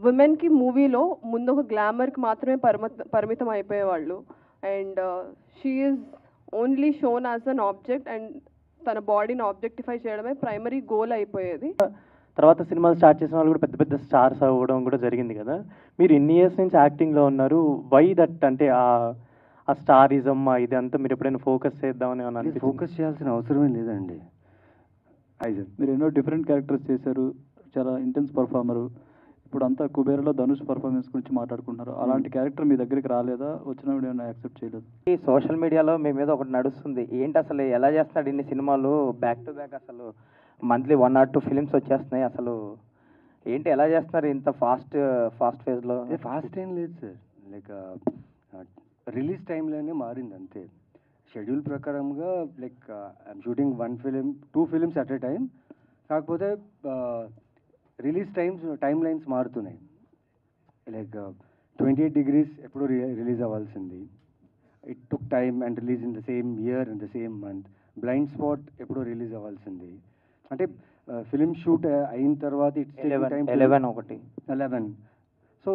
విమెన్కి మూవీలో ముందు ఒక గ్లామర్కి మాత్రమే పరిమితం అయిపోయేవాళ్ళు. And she is only shown as an object and తన బాడీని ఆబ్జెక్టిఫై చేయడమే ప్రైమరీ గోల్ అయిపోయేది. తర్వాత సినిమాలు స్టార్ట్ చేసిన వాళ్ళు కూడా పెద్ద పెద్ద స్టార్స్ అవ్వడం కూడా జరిగింది కదా. మీరు ఇన్ని ఇయర్స్ నుంచి యాక్టింగ్లో ఉన్నారు, వై దట్ అంటే ఆ స్టారిజం ఇదంతా మీరు ఎప్పుడైనా ఫోకస్ చేద్దామని అనిపించింది? ఫోకస్ చేయాల్సిన అవసరమే లేదండి. మీరు ఎన్నో డిఫరెంట్ క్యారెక్టర్స్ చేశారు, చాలా ఇంటెన్స్ పర్ఫార్మరు. ఇప్పుడు అంతా కుబేరలో ధనుష్ పర్ఫార్మెన్స్ గురించి మాట్లాడుకుంటున్నారు. అలాంటి క్యారెక్టర్ మీ దగ్గరికి రాలేదా? వచ్చినప్పుడు ఏమైనా యాక్సెప్ట్ చేయలేదు? ఈ సోషల్ మీడియాలో మీ మీద ఒకటి నడుస్తుంది, ఏంటి అసలు ఎలా చేస్తున్నాడు ఇన్ని సినిమాలు బ్యాక్ టు బ్యాక్, అసలు మంత్లీ 1 or 2 ఫిలిమ్స్ వచ్చేస్తున్నాయి, అసలు ఏంటి ఎలా చేస్తున్నారు ఇంత ఫాస్ట్ ఫేజ్లో? ఫాస్ట్ ఏం లేదు సార్, లైక్ రిలీజ్ టైంలోనే మారింది అంతే. షెడ్యూల్ ప్రకారంగా like I'm shooting 1 film 2 films at a time. కాకపోతే రిలీజ్ టైం లైన్స్ మారుతున్నాయి. లైక్ 28 Degrees ఎప్పుడు రిలీజ్ అవ్వాల్సింది, it took time and release in the same year in the same month. Blind spot ఎప్పుడు release అవ్వాల్సింది, అంటే film shoot అయిన తర్వాత it's 11. So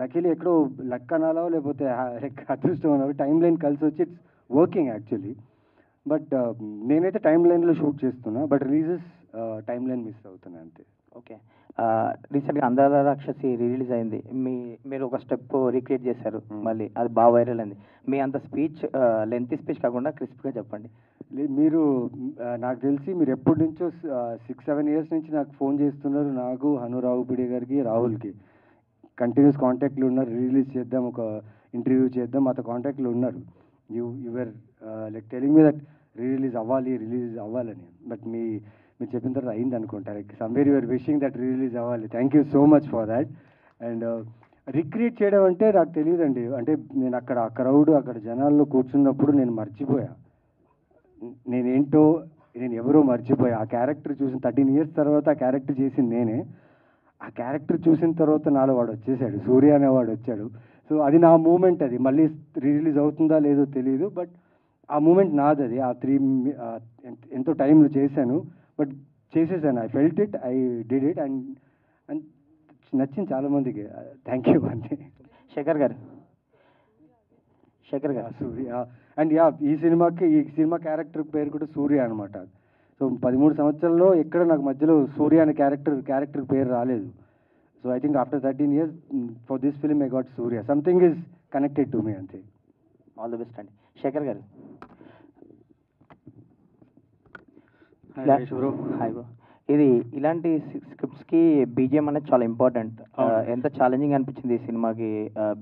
luckily ఎక్కడో లక్ అనాలో లేకపోతే లైక్ అదృష్టం అనాలో టైం లైన్ కలిసి వచ్చి ఇట్స్ వర్కింగ్ యాక్చువల్లీ. బట్ నేనైతే టైం లైన్లో షూట్ చేస్తున్నా, but releases time line miss అవుతున్నా అంతే. ఓకే, రీసెంట్గా అందాల రాక్షసి రిలీజ్ అయింది, మీరు ఒక స్టెప్ రీక్రియేట్ చేశారు, మళ్ళీ అది బాగా వైరల్ అయింది. మీ అంత స్పీచ్ లెంతీ స్పీచ్ కాకుండా క్రిస్ప్గా చెప్పండి. మీరు నాకు తెలిసి మీరు ఎప్పటి నుంచో 6-7 years నుంచి నాకు ఫోన్ చేస్తున్నారు, నాకు హనురావుపిడి గారికి రాహుల్కి కంటిన్యూస్ కాంటాక్ట్లు ఉన్నారు. రిలీజ్ చేద్దాం, ఒక ఇంటర్వ్యూ చేద్దాం, మాతో కాంటాక్ట్లు ఉన్నారు. You're like telling me that release అవ్వాలని. బట్ మీరు చెప్పిన తర్వాత అయింది అనుకుంటా, like somewhere you're wishing that release అవ్వాలి. Thank you so much for that. And recreate చేయడం అంటే నాకు తెలియదండి, అంటే నేను అక్కడ ఆ క్రౌడ్ అక్కడ జనాల్లో కూర్చున్నప్పుడు నేను మర్చిపోయా, నేనేంటో నేను ఎవరో మర్చిపోయా. ఆ క్యారెక్టర్ చూసిన 13 years తర్వాత ఆ క్యారెక్టర్ చేసింది నేనే. ఆ క్యారెక్టర్ చూసిన తర్వాత నాలో వాడు వచ్చేసాడు, సూర్య అనేవాడు వచ్చాడు. సో అది నా మూమెంట్, అది మళ్ళీ రిలీజ్ అవుతుందా లేదో తెలియదు, బట్ ఆ మూమెంట్ నాది. అది ఆ 3 ఎంతో టైంలో చేశాను, బట్ చేసేసాను. I felt it, I did it, and నచ్చింది చాలామందికి. థ్యాంక్ యూ అంతే. శేఖర్ గారు సూర్య. అండ్ ఈ సినిమా క్యారెక్టర్ పేరు కూడా సూర్య అనమాట. సో 13 సంవత్సరాల్లో ఎక్కడ నాకు మధ్యలో సూర్య అనే క్యారెక్టర్ పేరు రాలేదు. So I think after 13 years for this film I got Surya. Something is connected to me అంతే. ఆల్ ది బెస్ట్ అండి. శేఖర్ గారు. Hi bro. ఇది ఇలాంటి స్క్రిప్ట్స్కి బీజిఎం అనేది చాలా ఇంపార్టెంట్. ఎంత ఛాలెంజింగ్ అనిపించింది ఈ సినిమాకి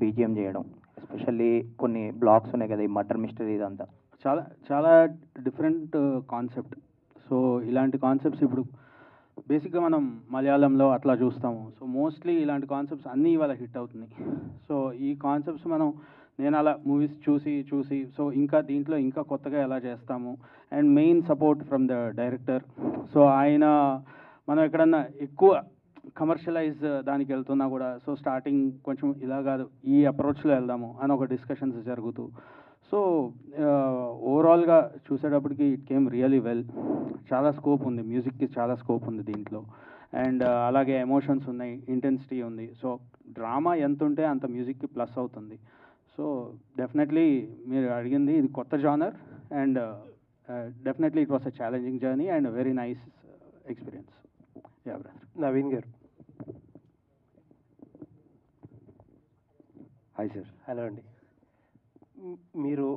బీజిఎం చేయడం? ఎస్పెషల్లీ కొన్ని బ్లాగ్స్ ఉన్నాయి కదా, ఈ మర్డర్ మిస్టరీ ఇదంతా చాలా చాలా డిఫరెంట్ కాన్సెప్ట్. సో ఇలాంటి కాన్సెప్ట్స్ ఇప్పుడు బేసిక్గా మనం మలయాళంలో అట్లా చూస్తాము. సో మోస్ట్లీ ఇలాంటి కాన్సెప్ట్స్ అన్నీ ఇవాళ హిట్ అవుతున్నాయి. సో ఈ కాన్సెప్ట్స్ నేను అలా మూవీస్ చూసి సో ఇంకా దీంట్లో ఇంకా కొత్తగా ఎలా చేస్తాము, and main support from the director. So ఆయన మనం ఎక్కడన్నా ఎక్కువ కమర్షియలైజ్ దానికి వెళ్తున్నా కూడా, సో స్టార్టింగ్ కొంచెం ఇలా కాదు ఈ అప్రోచ్లో వెళ్దాము అని ఒక డిస్కషన్స్ జరుగుతూ, సో ఓవరాల్గా చూసేటప్పటికి ఇట్ కేమ్ రియలీ వెల్. చాలా స్కోప్ ఉంది, మ్యూజిక్కి చాలా స్కోప్ ఉంది దీంట్లో, అండ్ అలాగే ఎమోషన్స్ ఉన్నాయి, ఇంటెన్సిటీ ఉంది. సో డ్రామా ఎంత ఉంటే అంత మ్యూజిక్కి ప్లస్ అవుతుంది. సో డెఫినెట్లీ మీరు అడిగింది ఇది కొత్త genre, and definitely it was a challenging journey and very nice experience. Yeah brother. Naveen గారు. Hi sir. హలో అండి. మీరు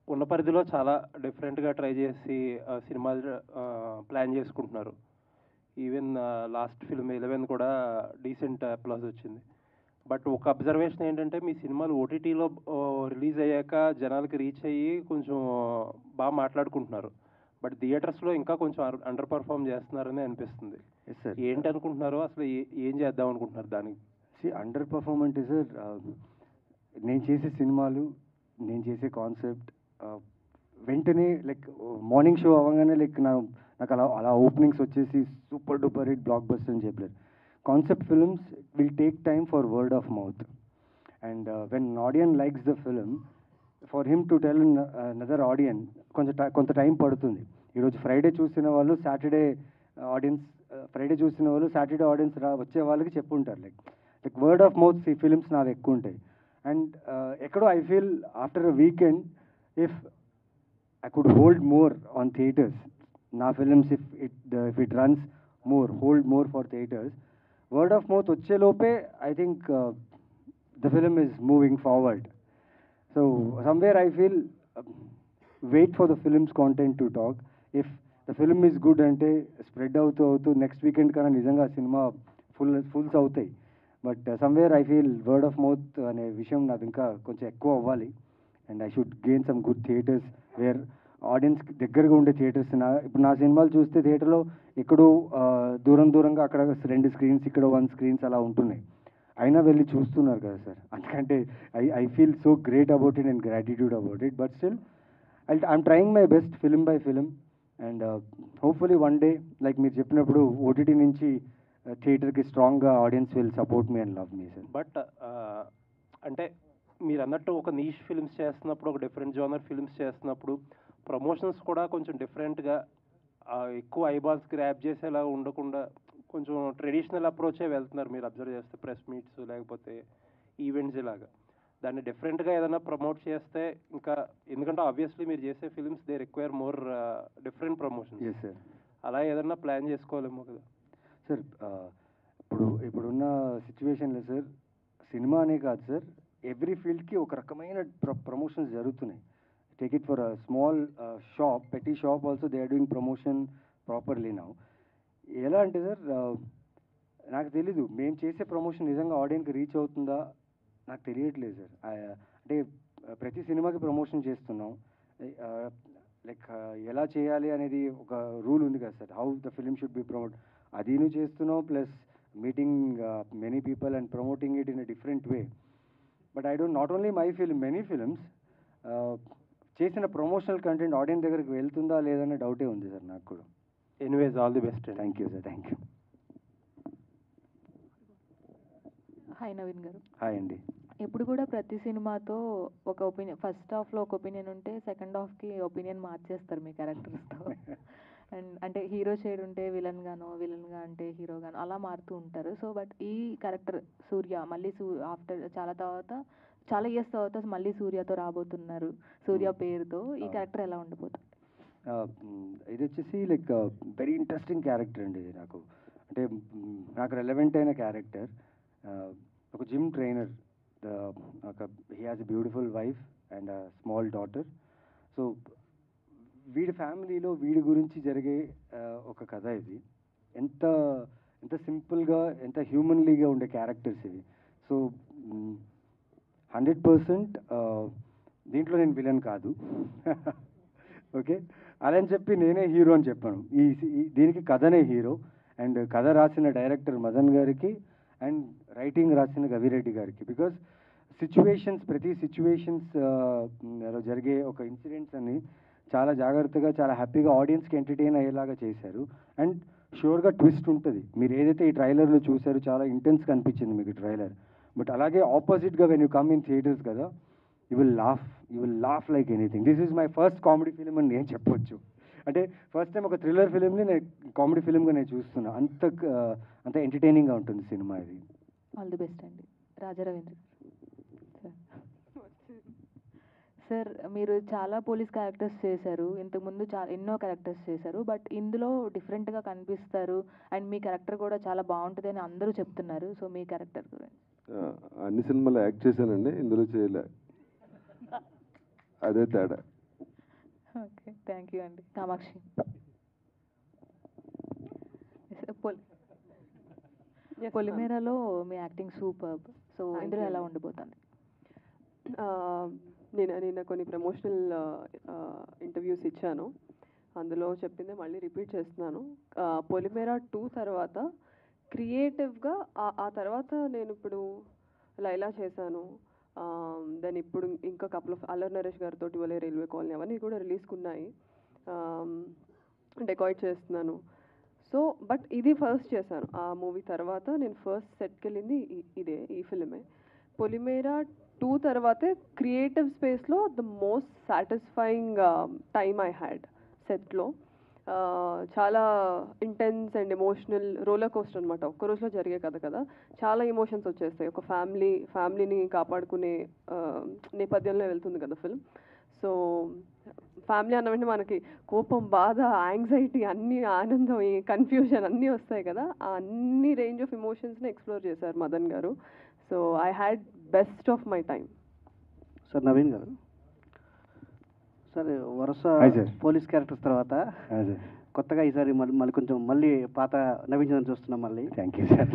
ఉన్న పరిధిలో చాలా డిఫరెంట్గా ట్రై చేసి సినిమాలు ప్లాన్ చేసుకుంటున్నారు. ఈవెన్ లాస్ట్ ఫిల్మ్ 11 కూడా డీసెంట్ అప్లాజ్ వచ్చింది. బట్ ఒక అబ్జర్వేషన్ ఏంటంటే మీ సినిమాలు ఓటీటీలో రిలీజ్ అయ్యాక జనాలకి రీచ్ అయ్యి కొంచెం బాగా మాట్లాడుకుంటున్నారు, బట్ థియేటర్స్లో ఇంకా కొంచెం అండర్ పర్ఫామ్ చేస్తున్నారని అనిపిస్తుంది. ఏంటి అనుకుంటున్నారు అసలు, ఏం చేద్దాం అనుకుంటున్నారు దానికి? అండర్ పర్ఫార్మెంట్ సార్, నేను చేసే సినిమాలు, నేను చేసే కాన్సెప్ట్ వెంటనే లైక్ మార్నింగ్ షో అవ్వగానే లైక్ నాకు అలా ఓపెనింగ్స్ వచ్చేసి super duper hit blockbuster అని చెప్పలేరు. Concept films will take time for word of mouth, and when audience likes the film, for him to tell another audience కొంత time పడుతుంది. ఈరోజు Friday చూసిన వాళ్ళు సాటర్డే ఆడియన్స్ ఫ్రైడే చూసిన వాళ్ళు Saturday audience వచ్చే వాళ్ళకి చెప్పుంటారు లైక్ వర్డ్ ఆఫ్ మౌత్ ఈ ఫిలిమ్స్ నావి ఎక్కువ ఉంటాయి. అండ్ ఎక్కడో I feel after a weekend if I could hold more on theaters. Na films, if it runs more, hold more for theaters. Word of mouth వచ్చే లోపే I think the film is moving forward. So somewhere I feel wait for the film's content to talk. If the film is good అంటే spread అవుతూ next weekend కన్నా నిజంగా cinema fulls అవుతాయి. But somewhere I feel word of mouth అనే విషయం నాకు ఇంకా కొంచెం ఎక్కువ అవ్వాలి. And I should gain some good theatres where ఆడియన్స్కి దగ్గరగా ఉండే థియేటర్స్. ఇప్పుడు నా సినిమాలు చూస్తే థియేటర్లో ఎక్కడో దూరంగా అక్కడ 2 స్క్రీన్స్ ఇక్కడ 1 స్క్రీన్స్ అలా ఉంటున్నాయి. అయినా వెళ్ళి చూస్తున్నారు కదా సార్. అందుకంటే I feel so great about it and gratitude about it. But still I'm trying my best film by film. And hopefully one day like మీరు చెప్పినప్పుడు ఓటీటీ నుంచి థియేటర్కి స్ట్రాంగ్గా audience will support me and love me sir. But అంటే మీరు అన్నట్టు ఒక niche films చేస్తున్నప్పుడు, ఒక డిఫరెంట్ జోనర్ ఫిల్మ్స్ చేస్తున్నప్పుడు ప్రమోషన్స్ కూడా కొంచెం డిఫరెంట్గా ఎక్కువ ఐబాల్స్ గ్రాప్ చేసేలా ఉండకుండా కొంచెం ట్రెడిషనల్ అప్రోచే వెళ్తున్నారు మీరు అబ్జర్వ్ చేస్తే. ప్రెస్ మీట్స్ లేకపోతే ఈవెంట్స్ ఇలాగా దాన్ని డిఫరెంట్గా ఏదైనా ప్రమోట్ చేస్తే ఇంకా, ఎందుకంటే ఆబ్వియస్లీ మీరు చేసే films they require more different promotions. Yes sir. అలా ఏదైనా ప్లాన్ చేసుకోలేమో కదా సార్. ఇప్పుడున్న సిచ్యువేషన్లో సార్ సినిమా అనే కాదు సార్, ఎవ్రీ ఫీల్డ్కి ఒక రకమైన ప్రమోషన్స్ జరుగుతున్నాయి. Take it for a small shop, petty shop also they are doing promotion properly now. ఎలా అంటే సార్ నాకు తెలీదు మేము చేసే ప్రమోషన్ నిజంగా ఆడియన్కి రీచ్ అవుతుందా నాకు తెలియట్లేదు సార్. అంటే ప్రతి సినిమాకి ప్రమోషన్ చేస్తున్నాం. లైక్ ఎలా చేయాలి అనేది ఒక రూల్ ఉంది కదా sir, how the film should be promote. అదీను చేస్తున్నాం plus meeting many people and promoting it in a different way. But I don't not only my film, many films చేసిన ప్రమోషనల్ కంటెంట్ ఆడియన్స్ దగ్గరికి వెళ్తుందా లేదనే డౌటే ఉంది సార్ నాకు కూడా. Anyways all the best. Thank you sir. Thank you. Hi Naveen గారు. Hi అండి. ఎప్పుడు కూడా ప్రతి సినిమాతో ఒక ఒపీనియన్, ఫస్ట్ హాఫ్లో ఒక ఒపీనియన్ ఉంటే సెకండ్ హాఫ్కి ఒపీనియన్ మార్చేస్తారు మీ క్యారెక్టర్స్తో. అండ్ అంటే హీరో షేడ్ ఉంటే విలన్గా అంటే హీరోగాను అలా మారుతూ ఉంటారు. సో బట్ ఈ క్యారెక్టర్ సూర్య మళ్ళీ ఆఫ్టర్ చాలా ఇయర్స్ తర్వాత మళ్ళీ సూర్యతో రాబోతున్నారు, సూర్య పేరుతో. ఈ క్యారెక్టర్ ఎలా ఉండబోతుంది? ఇది వచ్చేసి లైక్ వెరీ ఇంట్రెస్టింగ్ క్యారెక్టర్ అండి. ఇది అంటే నాకు రెలవెంట్ అయిన క్యారెక్టర్. ఒక gym trainer, he has a beautiful wife and small daughter. So వీడి ఫ్యామిలీలో వీడి గురించి జరిగే ఒక కథ ఇది. ఎంత సింపుల్గా ఎంత హ్యూమన్లీగా ఉండే క్యారెక్టర్స్ ఇవి. సో 100% దీంట్లో నేను విలన్ కాదు. ఓకే, అలా అని చెప్పి నేనే హీరో అని చెప్పాను. దీనికి కథనే హీరో. అండ్ కథ రాసిన డైరెక్టర్ మదన్ గారికి అండ్ రైటింగ్ రాసిన గవిరెడ్డి గారికి. బికాజ్ ప్రతి సిచ్యువేషన్స్ జరిగే ఒక ఇన్సిడెంట్స్ అన్ని చాలా జాగ్రత్తగా చాలా హ్యాపీగా ఆడియన్స్కి ఎంటర్టైన్ అయ్యేలాగా చేశారు. అండ్ షూర్గా ట్విస్ట్ ఉంటుంది. మీరు ఏదైతే ఈ ట్రైలర్లో చూసారో చాలా ఇంటెన్స్గా అనిపించింది మీకు ట్రైలర్. బట్ అలాగే ఆపోజిట్గా when you come in theatres కదా, you will laugh like anything. This is my first comedy film అని నేను చెప్పొచ్చు. అంటే ఫస్ట్ టైం ఒక థ్రిల్లర్ ఫిలింని నేను కామెడీ ఫిలింగా నేను చూస్తున్నా. అంత ఎంటర్టైనింగ్గా ఉంటుంది సినిమా ఇది. ఆల్ ది బెస్ట్ అండి. రాజా రవీంద్ర సార్, మీరు చాలా పోలీస్ క్యారెక్టర్స్ చేశారు, ఇంతకుముందు ఎన్నో క్యారెక్టర్స్ చేశారు. బట్ ఇందులో డిఫరెంట్గా కనిపిస్తారు అండ్ మీ క్యారెక్టర్ కూడా చాలా బాగుంటుంది అని అందరూ చెప్తున్నారు. సో మీ క్యారెక్టర్ గురించి. అన్ని సినిమాలు యాక్ట్ చేశానండి, ఇందులో చేయలే, అదే తేడా. ఓకే, థ్యాంక్ యూ అండి. కామాక్షి. పొలిమేరాలో మీ యాక్టింగ్ సూపర్బ్. సో ఇందులో ఎలా ఉండబోతుంది? నేను కొన్ని ప్రమోషనల్ ఇంటర్వ్యూస్ ఇచ్చాను, అందులో చెప్పిందే మళ్ళీ రిపీట్ చేస్తున్నాను. పొలిమేరా 2 తర్వాత క్రియేటివ్గా ఆ తర్వాత నేను ఇప్పుడు లైలా చేశాను. దెన్ ఇప్పుడు ఇంకా కపుల్ ఆఫ్ అల్లరి నరేష్ గారితో వలే రైల్వే కాలనీ అవన్నీ కూడా రిలీజ్కి ఉన్నాయి. డెకాయిట్ చేస్తున్నాను. సో బట్ ఇది ఫస్ట్ చేశాను. ఆ మూవీ తర్వాత నేను ఫస్ట్ సెట్కి వెళ్ళింది ఈ ఫిలిమే. పొలిమేరా 2 తర్వాతే క్రియేటివ్ స్పేస్లో the most satisfying time I had సెట్లో. చాలా intense and emotional roller coaster అనమాట. ఒక్క రోజులో జరిగే కథ కదా, చాలా ఎమోషన్స్ వచ్చేస్తాయి. ఒక ఫ్యామిలీని కాపాడుకునే నేపథ్యంలో వెళ్తుంది కదా ఫిల్మ్. సో ఫ్యామిలీ అన్న వెంటనే మనకి కోపం, బాధ, యాంగ్జైటీ, అన్ని ఆనందం, ఈ కన్ఫ్యూజన్ అన్నీ వస్తాయి కదా. ఆ అన్ని రేంజ్ ఆఫ్ ఎమోషన్స్ని ఎక్స్ప్లోర్ చేశారు మదన్ గారు. So I had best of my time. Sir Naveen గారు, సార్ వరుస Hi, sir. పోలీస్ క్యారెక్టర్స్ తర్వాత అదే, కొత్తగా ఈసారి మళ్ళీ పాత నవీన్ చంద్రన్ చూస్తున్నాం మళ్ళీ. Thank you sir.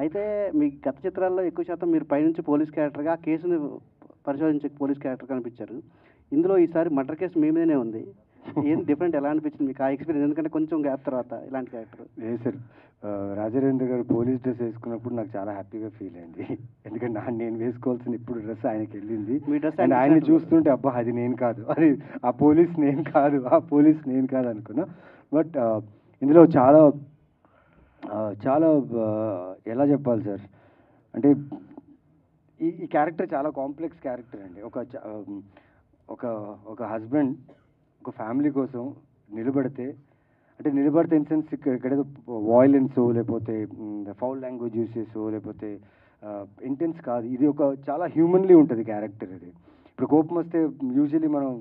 అయితే మీ గత చిత్రాల్లో ఎక్కువ శాతం మీరు పైనుంచి పోలీస్ క్యారెక్టర్గా ఆ కేసుని పరిశోధించే పోలీస్ క్యారెక్టర్ కనిపించారు. ఇందులో ఈసారి మర్డర్ కేసు మీ మీదనే ఉంది. ఏం డిఫరెంట్ ఎలా అనిపించింది మీకు ఆ ఎక్స్పీరియన్స్? ఎందుకంటే కొంచెం గ్యాప్ తర్వాత ఇలాంటి క్యారెక్టర్. లేదు సార్, రాజారేంద్ర గారు పోలీస్ డ్రెస్ వేసుకున్నప్పుడు నాకు చాలా హ్యాపీగా ఫీల్ అయింది. ఎందుకంటే నేను వేసుకోవాల్సిన ఇప్పుడు డ్రెస్ ఆయనకి వెళ్ళింది. మీ డ్రెస్ అండ్ ఆయన్ని చూస్తుంటే అబ్బా అది నేను కాదు, అది ఆ పోలీస్ నేను కాదు అనుకున్నా. బట్ ఇందులో చాలా చాలా ఎలా చెప్పాలి సార్, అంటే ఈ క్యారెక్టర్ చాలా కాంప్లెక్స్ క్యారెక్టర్ అండి. ఒక హస్బెండ్ ఒక ఫ్యామిలీ కోసం నిలబడితే ఇన్ సెన్స్ ఇక్కడేదో వాయిలెన్స్ లేకపోతే ఫౌల్ లాంగ్వేజ్ యూజ్ చేసో లేకపోతే ఇంటెన్స్ కాదు, ఇది ఒక చాలా హ్యూమన్లీ ఉంటుంది క్యారెక్టర్. ఇది ఇప్పుడు కోపం వస్తే యూజువలీ మనం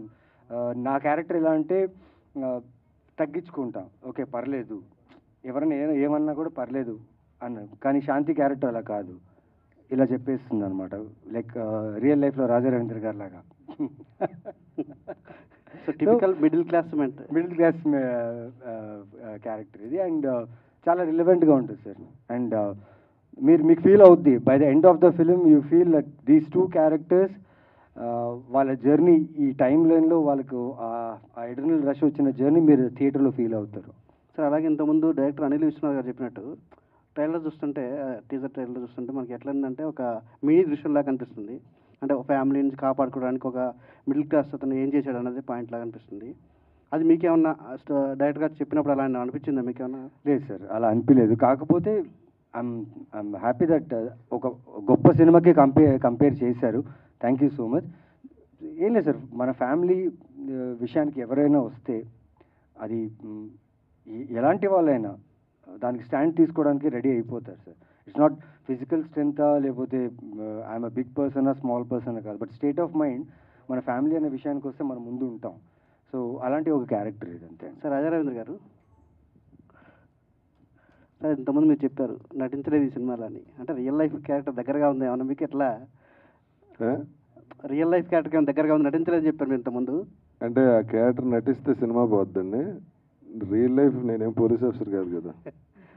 నా క్యారెక్టర్ ఎలా అంటే తగ్గించుకుంటాం, ఓకే పర్లేదు, ఎవరైనా ఏమన్నా కూడా పర్లేదు అన్న. కానీ శాంతి క్యారెక్టర్ అలా కాదు, ఇలా చెప్పేస్తుంది అనమాట, లైక్ రియల్ లైఫ్లో రాజారవీంద్ర గారు లాగా. So typical middle class character ఇది. అండ్ చాలా రిలవెంట్గా ఉంటుంది సార్. అండ్ మీకు ఫీల్ అవుద్ది by the end of the film, you feel that these two characters వాళ్ళ జర్నీ, ఈ టైం లైన్లో వాళ్ళకు ఆ ఎటర్నల్ రష్ వచ్చిన జర్నీ మీరు థియేటర్లో ఫీల్ అవుతారు సార్. అలాగే ఇంతకుముందు డైరెక్టర్ అనిల్ విశ్వనాథ్ గారు చెప్పినట్టు టీజర్ ట్రైలర్ చూస్తుంటే మనకి ఎట్లా ఉందంటే ఒక మినీ దృశ్యంలా కనిపిస్తుంది. అంటే ఒక ఫ్యామిలీ నుంచి కాపాడుకోవడానికి ఒక మిడిల్ క్లాస్ అతను ఏం చేశాడు అన్నది పాయింట్ లాగా అనిపిస్తుంది. అది మీకేమన్నా డైరెక్టర్ గారు చెప్పినప్పుడు అలా అనిపించిందా మీకేమన్నా? లేదు సార్, అలా అనిపించలేదు. కాకపోతే ఐఎమ్ హ్యాపీ దట్ ఒక గొప్ప సినిమాకి కంపేర్ చేశారు. Thank you so much. ఏం లేదు సార్, మన ఫ్యామిలీ విషయానికి ఎవరైనా వస్తే అది ఎలాంటి వాళ్ళైనా దానికి స్టాండ్ తీసుకోవడానికి రెడీ అయిపోతారు సార్. ఇట్స్ నాట్ ఫిజికల్ స్ట్రెంగ్తా లేకపోతే I'm a big person small person కాదు, బట్ స్టేట్ ఆఫ్ మైండ్ మన ఫ్యామిలీ అనే విషయానికి వస్తే మనం ముందు ఉంటాం. సో అలాంటి ఒక క్యారెక్టర్ ఇది అంతే. సార్ రాజారవీంద్ర గారు, సార్ ఇంతకుముందు మీరు చెప్పారు నటించలేదు ఈ సినిమాలని, అంటే రియల్ లైఫ్ క్యారెక్టర్ దగ్గరగా ఉంది ఏమన్నా మీకు? ఎట్లా రియల్ లైఫ్ క్యారెక్టర్ ఏమైనా దగ్గరగా ఉంది, నటించలేదు చెప్పారు మీరు ఇంతకుముందు. అంటే ఆ క్యారెక్టర్ నటిస్తే సినిమా పోద్దండి. రియల్ లైఫ్ నేనేం పోలీస్ ఆఫీసర్ కాదు కదా.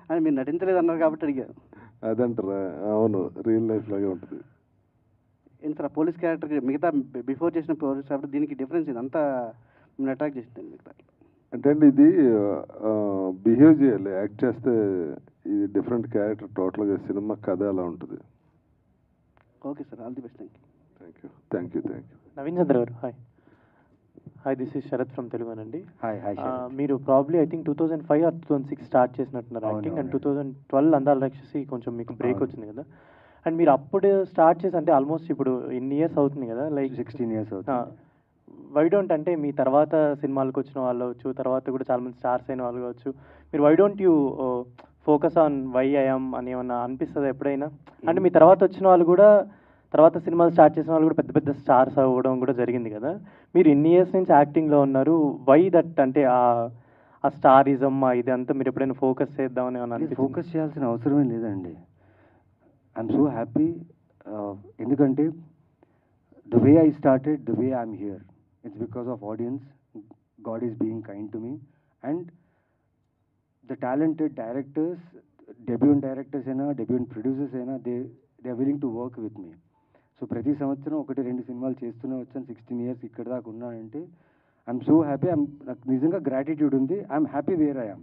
అని మీరు నటించలేదు అన్నారు కాబట్టి అడిగారు. అదంటారా? అవును, రియల్ లైఫ్ లాగే ఉంటుంది. ఏంటి సార్ పోలీస్ క్యారెక్టర్ మిగతా బిఫోర్ చేసిన పోలీస్ క్యారెక్టర్ దీనికి డిఫరెన్స్ ఇది అంతా మిమ్మల్ని అట్రాక్ట్ చేసింది మిగతా? అంటే అండి ఇది బిహేవ్ చేయాలి, యాక్ట్ చేస్తే ఇది డిఫరెంట్ క్యారెక్టర్ టోటల్గా. సినిమా కథ అలా ఉంటుంది. Okay sir, all the best. Thank you. Naveen Chandra గారు, hi this is Sharath from Telugu అండి. హాయ్. మీరు probably I think 2005 or 2006 start చేసినట్టున్నారు యాక్టింగ్. అండ్ 2012 అందాల రాక్షసి కొంచెం మీకు బ్రేక్ వచ్చింది కదా. అండ్ మీరు అప్పుడు స్టార్ట్ చేసి అంటే ఆల్మోస్ట్ ఇప్పుడు ఇన్ని ఇయర్స్ అవుతుంది కదా, లైక్ 16 years అవుతుంది. వై డోంట్ అంటే మీ తర్వాత సినిమాలకు వచ్చిన వాళ్ళు కావచ్చు, తర్వాత కూడా చాలా మంది స్టార్స్ అయిన వాళ్ళు కావచ్చు, మీరు why don't you focus on why I'm అని ఏమన్నా అనిపిస్తుంది ఎప్పుడైనా? అంటే మీ తర్వాత వచ్చిన వాళ్ళు కూడా, తర్వాత సినిమాలు స్టార్ట్ చేసిన వాళ్ళు కూడా పెద్ద పెద్ద స్టార్స్ అవ్వడం కూడా జరిగింది కదా. మీరు ఇన్ని ఇయర్స్ నుంచి యాక్టింగ్లో ఉన్నారు, వై దట్ అంటే ఆ స్టారిజం ఇదంతా మీరు ఎప్పుడైనా ఫోకస్ చేద్దామని ఏమన్నా? ఫోకస్ చేయాల్సిన అవసరమే లేదండి. I'm so happy. ఎందుకంటే the way I started, the way I'm here, it's because of audience. God is being kind to me and the talented directors, debut directors అయినా డెబ్యూన్ ప్రొడ్యూసర్స్ అయినా they are willing to work with me. So ప్రతి సంవత్సరం 1-2 సినిమాలు చేస్తూనే వచ్చాను. 16 years ఇక్కడ దాకా ఉన్నానంటే ఐఎమ్ సో హ్యాపీ. నాకు నిజంగా గ్రాటిట్యూడ్ ఉంది. I'm happy where I am.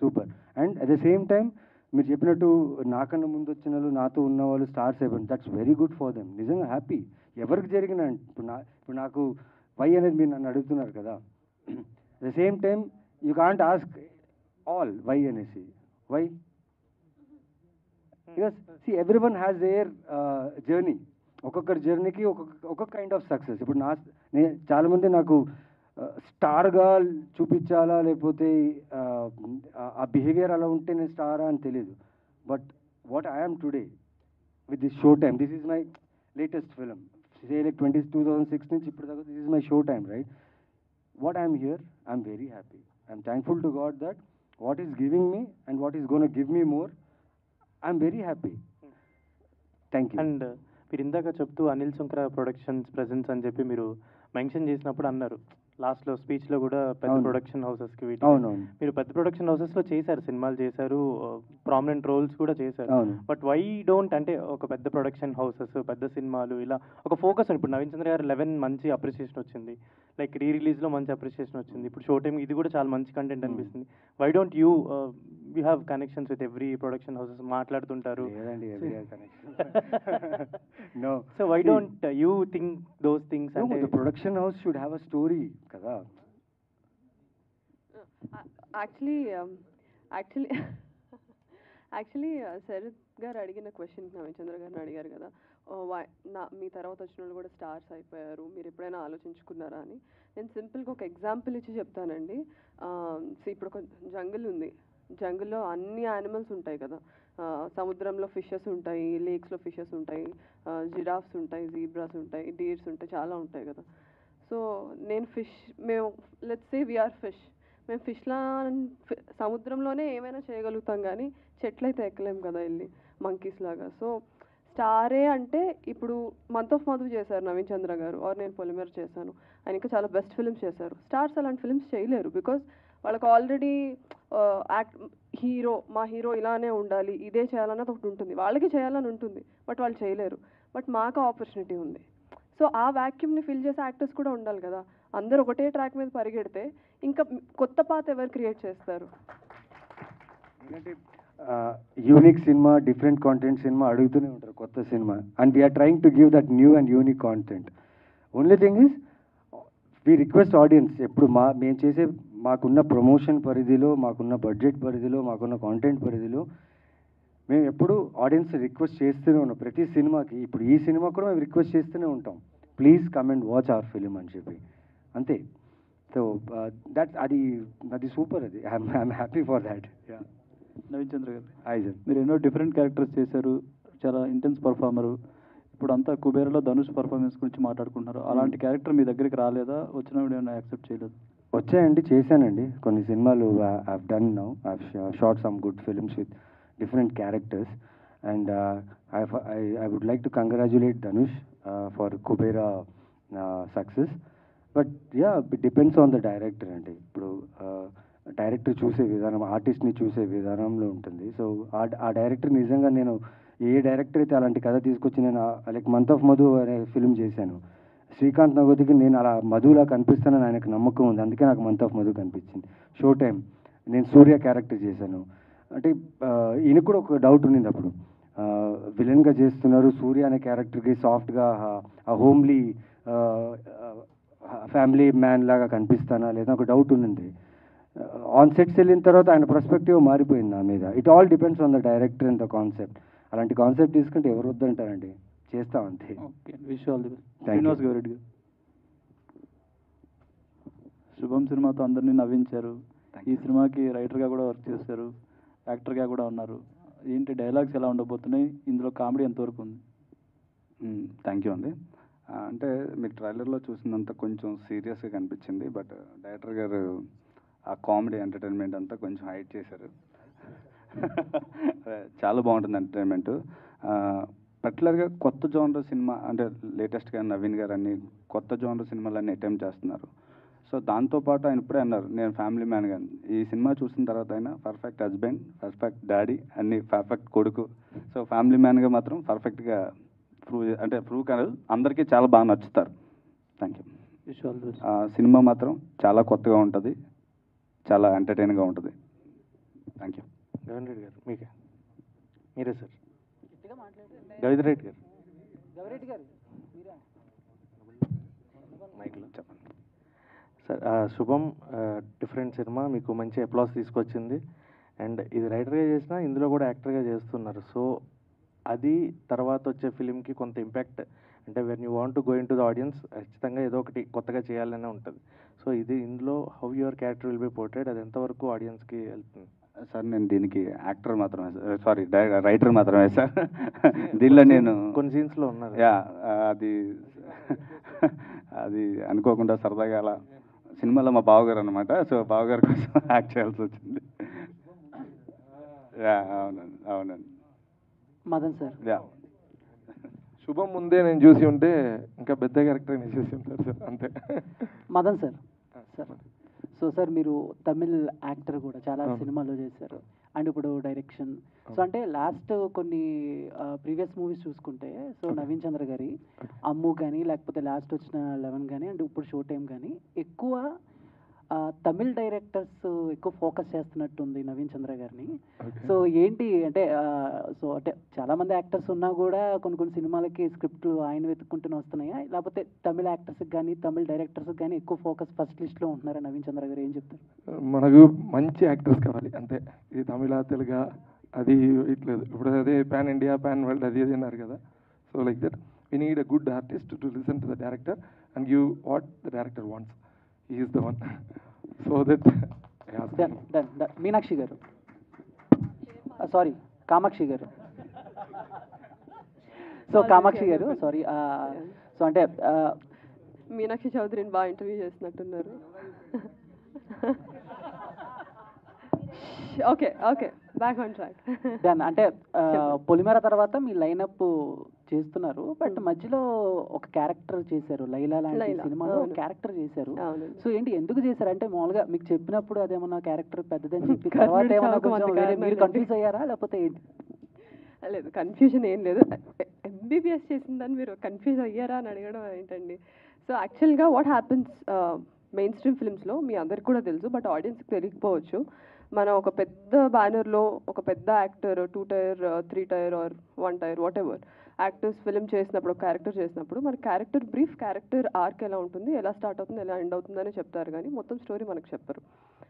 Super. And at the same time మీరు చెప్పినట్టు నాకన్నా ముందు వచ్చిన వాళ్ళు, నాతో ఉన్న వాళ్ళు స్టార్స్ అయిపోయింది. That's very good for them. నిజంగా హ్యాపీ. ఎవరికి జరిగిన ఇప్పుడు నాకు వై అనేది మీరు నన్ను అడుగుతున్నారు కదా. At the same time you can't ask all why అనేసి. Why? Because see everyone has their journey. ఒక్కొక్కరి జర్నీకి ఒక్కొక్క కైండ్ ఆఫ్ సక్సెస్. ఇప్పుడు చాలామంది నాకు స్టార్గా చూపించాలా లేకపోతే ఆ బిహేవియర్ అలా ఉంటే నేను స్టారా అని తెలియదు. But what I'm today with this show time, this is my latest film, say like 2006 నుంచి ఇప్పుడు దాకా this is my show time, right? What I am here, I am very happy. I am thankful to God that what is giving me and what is going to give me more, I am very happy. Thank you. And మీరు ఇందాక చెప్తూ Anil Sunkara productions presence అని చెప్పి మీరు mention చేసినప్పుడు అన్నారు లాస్ట్లో స్పీచ్లో కూడా పెద్ద అవును. ప్రొడక్షన్ హౌసెస్కి వీటి అవునవును. మీరు పెద్ద ప్రొడక్షన్ హౌసెస్లో చేశారు, సినిమాలు చేశారు, ప్రామినెంట్ రోల్స్ కూడా చేశారు. అవును. బట్ వై డోంట్ అంటే ఒక పెద్ద ప్రొడక్షన్ హౌసెస్ పెద్ద సినిమాలు ఇలా ఒక ఫోకస్ ఇప్పుడు నవీన్ చంద్ర గారు 11 మంచి అప్రిసియేషన్ వచ్చింది, లైక్ రిలీజ్లో మంచి అప్రిసియేషన్ వచ్చింది, ఇప్పుడు షో టైం ఇది కూడా చాలా మంచి కంటెంట్ అనిపిస్తుంది. Why don't you have connections with every production houses మాట్లాడుతుంటారు? లేదండి, every connection. No. So why See, don't you think those things? no, అంటే the production house should have a story, kada. Actually Sharath గారు అడిగిన question Naveen చంద్ర గారిని అడిగారు కదా, మీ తర్వాత వచ్చిన వాళ్ళు కూడా స్టార్స్ అయిపోయారు, మీరు ఎప్పుడైనా ఆలోచించుకున్నారా అని. నేను సింపుల్గా ఒక ఎగ్జాంపుల్ ఇచ్చి చెప్తానండి. ఇప్పుడు ఒక జంగిల్ ఉంది, జంగిల్లో అన్ని యానిమల్స్ ఉంటాయి కదా, సముద్రంలో ఫిషెస్ ఉంటాయి, లేక్స్లో ఫిషెస్ ఉంటాయి, జిరాఫ్స్ ఉంటాయి, జీబ్రాస్ ఉంటాయి, డీర్స్ ఉంటాయి, చాలా ఉంటాయి కదా. సో నేను మేము లెట్స్ సే వీఆర్ ఫిష్, మేము ఫిష్లా సముద్రంలోనే ఏమైనా చేయగలుగుతాం కానీ చెట్లు అయితే ఎక్కలేం కదా వెళ్ళి మంకీస్ లాగా. సో స్టారే అంటే ఇప్పుడు మంత్ ఆఫ్ మధు చేశారు నవీన్ చంద్ర గారు, ఆర్ నేను పొలిమేర చేశాను, ఆయన ఇంకా చాలా బెస్ట్ ఫిల్మ్స్ చేశారు. స్టార్స్ అలాంటి ఫిల్మ్స్ చేయలేరు, బికాజ్ వాళ్ళకి ఆల్రెడీ మా హీరో ఇలానే ఉండాలి, ఇదే చేయాలన్నది ఒకటి ఉంటుంది, వాళ్ళకి చేయాలని ఉంటుంది, బట్ వాళ్ళు చేయలేరు. బట్ మాకు ఆపర్చునిటీ ఉంది. సో ఆ వ్యాక్యూమ్ని ఫిల్ చేసే యాక్టర్స్ కూడా ఉండాలి కదా. అందరూ ఒకటే ట్రాక్ మీద పరిగెడితే ఇంకా కొత్త పాత ఎవరు క్రియేట్ చేస్తారు? ఎందుకంటే unique cinema, different content cinema అడుగుతూనే ఉంటారు, కొత్త cinema. And we are trying to give that new and unique content. Only thing is we request audience, ఎప్పుడు మేము చేసే మాకున్న ప్రమోషన్ పరిధిలో, మాకున్న బడ్జెట్ పరిధిలో, మాకున్న కాంటెంట్ పరిధిలో మేము ఎప్పుడు ఆడియన్స్ రిక్వెస్ట్ చేస్తూనే ఉన్నాం ప్రతి సినిమాకి. ఇప్పుడు ఈ సినిమా కూడా మేము రిక్వెస్ట్ చేస్తూనే ఉంటాం, please come and watch our film అని చెప్పి, అంతే. సో అది సూపర్, అది I'm happy for that. Naveen Chandra గారు, హాయ్ సార్. మీరు ఎన్నో డిఫరెంట్ క్యారెక్టర్స్ చేశారు, చాలా ఇంటెన్స్ పర్ఫార్మరు. ఇప్పుడు అంతా కుబేరలో ధనుష్ పర్ఫార్మెన్స్ గురించి మాట్లాడుకుంటున్నారు. అలాంటి క్యారెక్టర్ మీ దగ్గరికి రాలేదా? వచ్చినప్పుడు ఏమైనా యాక్సెప్ట్ చేయలేదు? వచ్చాయండి, చేశానండి కొన్ని సినిమాలు. I done now, I shot some good films with different characters, and I would like to congratulate Dhanush for Kubera success. But yeah, it depends on the director అండి. ఇప్పుడు డైరెక్టర్ చూసే విధానం, ఆర్టిస్ట్ని చూసే విధానంలో ఉంటుంది. సో ఆ డైరెక్టర్ నిజంగా, నేను ఏ డైరెక్టర్ అయితే అలాంటి కథ తీసుకొచ్చి, నేను లైక్ మంత్ ఆఫ్ మధు అనే ఫిల్మ్ చేశాను, శ్రీకాంత్ నగోతికి నేను అలా మధులా కనిపిస్తానని ఆయనకు నమ్మకం ఉంది, అందుకే నాకు మంత్ ఆఫ్ మధు కనిపించింది. షో టైం నేను సూర్య క్యారెక్టర్ చేశాను. అంటే ఈయనకు కూడా ఒక డౌట్ ఉండింది అప్పుడు, విలన్గా చేస్తున్నారు, సూర్య అనే క్యారెక్టర్కి సాఫ్ట్గా హోమ్లీ ఫ్యామిలీ మ్యాన్ లాగా కనిపిస్తానా లేదా ఒక డౌట్ ఉండింది. ఆన్ సెట్స్ వెళ్ళిన తర్వాత ఆయన పర్స్పెక్టివ్ మారిపోయింది నా మీద. It all depends on the director and the concept. అలాంటి కాన్సెప్ట్ తీసుకుంటే ఎవరు వద్దంటారండి, చేస్తాం అంతే. Okay, wish all the best. Srinivas Gowreddy గారు, శుభం సినిమాతో అందరినీ నవ్వించారు. ఈ సినిమాకి రైటర్గా కూడా వర్క్ చేశారు, యాక్టర్గా కూడా ఉన్నారు. ఏంటి డైలాగ్స్ ఎలా ఉండబోతున్నాయి, ఇందులో కామెడీ ఎంతవరకు ఉంది? థ్యాంక్ యూ అండి. అంటే మీకు ట్రైలర్లో చూసినంత కొంచెం సీరియస్గా కనిపించింది, బట్ డైరెక్టర్ గారు ఆ కామెడీ ఎంటర్టైన్మెంట్ అంతా కొంచెం హైడ్ చేశారు. చాలా బాగుంటుంది ఎంటర్టైన్మెంట్. పర్టికులర్గా కొత్త జోనర్ సినిమా, అంటే లేటెస్ట్గా నవీన్ గారు అన్ని కొత్త జోనర్ సినిమాలన్నీ అటెంప్ట్ చేస్తున్నారు. సో దాంతోపాటు ఆయన ఇప్పుడే అన్నారు, నేను ఫ్యామిలీ మ్యాన్ గాని. ఈ సినిమా చూసిన తర్వాత ఆయన పర్ఫెక్ట్ హస్బెండ్, పర్ఫెక్ట్ డాడీ, అన్ని పర్ఫెక్ట్ కొడుకు. సో ఫ్యామిలీ మ్యాన్గా మాత్రం పర్ఫెక్ట్గా ప్రూవ్ కాదు, అందరికీ చాలా బాగా నచ్చుతారు. Thank you. Wish all the best. Cinema మాత్రం చాలా కొత్తగా ఉంటుంది, చాలా ఎంటర్టైన్గా ఉంటుంది. Thank you. గౌరవ్ రెడ్డి గారు, మీరే సార్. గౌరవ్ రెడ్డి గారు మైక్లో చెప్పండి సార్. శుభం డిఫరెంట్ సినిమా, మీకు మంచి అప్లాస్ తీసుకొచ్చింది. అండ్ ఇది రైటర్గా చేసినా ఇందులో కూడా యాక్టర్గా చేస్తున్నారు. సో అది తర్వాత వచ్చే ఫిలింకి కొంత ఇంపాక్ట్, అంటే when you want to go in to the audience ఖచ్చితంగా ఏదో ఒకటి కొత్తగా చేయాలనే ఉంటుంది. సో సో ఇది ఇందులో how your character will be portrait, అది ఎంతవరకు ఆడియన్స్కి వెళ్తుంది? సార్ నేను దీనికి యాక్టర్ మాత్రమే సార్, సారీ రైటర్ మాత్రమే సార్. దీనిలో నేను కొన్ని సీన్స్లో ఉన్నారు. యా అది అది అనుకోకుండా సరదాగా అలా సినిమాలో మా బావగారు అనమాట, సో బావగారి కోసం యాక్ట్ చేయాల్సి వచ్చింది. యా అవునండి అవునండి. మదన్ సార్. యా శుభం ముందే నేను చూసి ఉంటే ఇంకా పెద్ద క్యారెక్టర్ నేను చూసి ఉంటారు సార్, అంతే. Madan sir. Sir so sir మీరు తమిళ్ యాక్టర్ కూడా చాలా సినిమాల్లో చేశారు అండ్ ఇప్పుడు డైరెక్షన్. సో అంటే లాస్ట్ కొన్ని ప్రీవియస్ మూవీస్ చూసుకుంటే సో నవీన్ చంద్ర గారి అమ్ము కానీ లేకపోతే లాస్ట్ వచ్చిన 11 కానీ అండ్ ఇప్పుడు షో టైం కానీ ఎక్కువ తమిళ్ డైరెక్టర్స్ ఎక్కువ ఫోకస్ చేస్తున్నట్టుంది నవీన్ చంద్ర గారిని. సో ఏంటి అంటే సో అంటే చాలామంది యాక్టర్స్ ఉన్నా కూడా కొన్ని సినిమాలకి స్క్రిప్ట్లు ఆయన వెతుక్కుంటూనే వస్తున్నాయా, లేకపోతే తమిళ యాక్టర్స్కి కానీ తమిళ డైరెక్టర్స్కి కానీ ఎక్కువ ఫోకస్ ఫస్ట్ లిస్ట్లో ఉంటున్నారా నవీన్ చంద్ర గారు? ఏం చెప్తారు? మనకు మంచి యాక్టర్స్ కావాలి అంతే. ఇది తమిళ తెలుగు అది ఇట్లేదు, ఇప్పుడు అదే పాన్ ఇండియా పాన్ వరల్డ్ అది అన్నారు కదా. So like that we need a good artist to listen to the director and give what the director wants. He is the one. So that done. Meenakshi గారు, సారీ కామాక్షి గారు. So Kamakshi గారు sorry. So అంటే మీనాక్షి చౌదరిని బాగా interview చేసినట్టున్నారు. Okay okay back on track. Done. అంటే పొలిమేర తర్వాత మీ lineup చేస్తున్నారు, but మధ్యలో ఒక క్యారెక్టర్ చేశారు, లైలా లాంటి సినిమాలో క్యారెక్టర్ చేశారు. సో ఏంటి ఎందుకు చేశారు? అంటే మామూలుగా మీకు చెప్పినప్పుడు అదేమన్నా క్యారెక్టర్ పెద్దదని చెప్పి తర్వాత ఏమన్నా కొంచెం మీరు కన్ఫ్యూజ్ అయ్యారా లేకపోతే ఏంటి? లేదు కన్ఫ్యూజన్ ఏం లేదు. ఎంబీబీఎస్ చేసిందని మీరు కన్ఫ్యూజ్ అయ్యారా అని అడగడం ఏంటండి? సో యాక్చువల్గా వాట్ హ్యాపెన్స్ మెయిన్ స్ట్రీమ్ ఫిల్మ్స్లో మీ అందరికి కూడా తెలుసు, బట్ ఆడియన్స్కి తెలియకపోవచ్చు. మనం ఒక పెద్ద బ్యానర్లో ఒక పెద్ద actor 2 tier 3 tier or 1 tier whatever actors film చేసినప్పుడు ఒక క్యారెక్టర్ చేసినప్పుడు మన క్యారెక్టర్ బ్రీఫ్, క్యారెక్టర్ ఆర్క్ ఎలా ఉంటుంది, ఎలా స్టార్ట్ అవుతుంది, ఎలా ఎండ్ అవుతుందని చెప్తారు, కానీ మొత్తం స్టోరీ మనకు చెప్పరు.